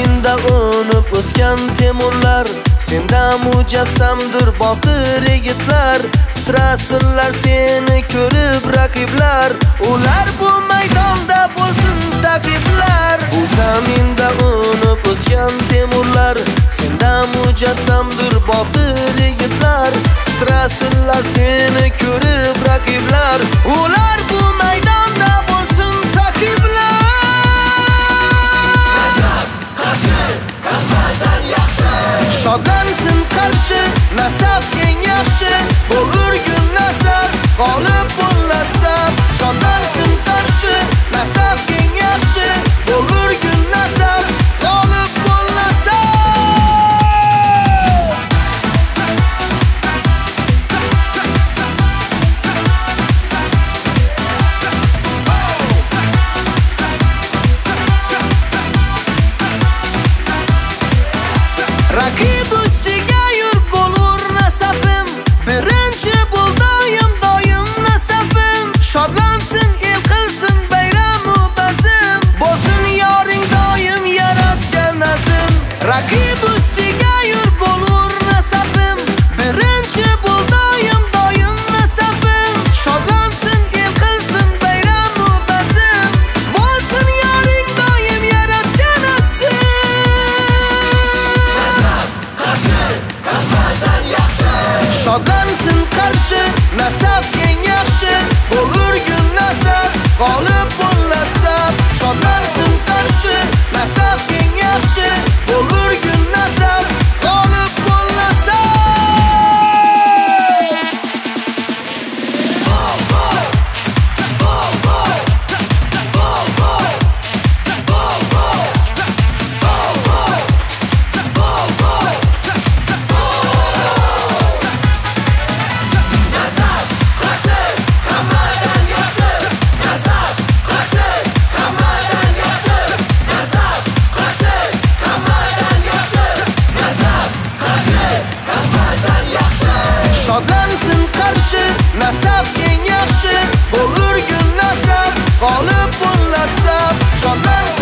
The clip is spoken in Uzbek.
zaminda o'nib o'sgan temurlar, senda mujassamdir botir yigitlar. Titrasinlar seni ko'rib raqiblar, ular bu maydonda bo'lsin taqiblar. Bu zaminda o'nib o'sgan temurlar, senda mujassamdir botir yigitlar. Titrasinlar seni ko'rib raqiblar, ular bu maydonda bo'lsin taqiblar. Shodlansin qarshi, nasab eng yaxshi, bo'lurgun nasab, g'olib bo'l nasab. Shodlansin qarshi, nasab eng yaxshi, bo'lurgun nasab, g'olib bo'l nasab. Raqib ustiga yur bo'lur nasabim, birinchi bo'l doim nasabim. Shodlansin el qilsin bayramu bazm, bo'lsin yoring doim yaratgan nazm. Raqib ustiga yur bo'lur nasabim, birinchi bo'l doim nasabim. Shodlansin el qilsin bayramu bazm, bo'lsin yoring doim yaratgan nazm. Shodlansin qarshi, nasab eng yaxshi, bo'lurgun nasab, g'olib bo'l nasab. Shodlansin qarshi, nasab eng yaxshi, bo'lurgun nasab, g'olib bo'l nasab. Shodlansin qarshi, nasab eng yaxshi, bo'lurgun nasab, g'olib bo'l nasab. Shodlansin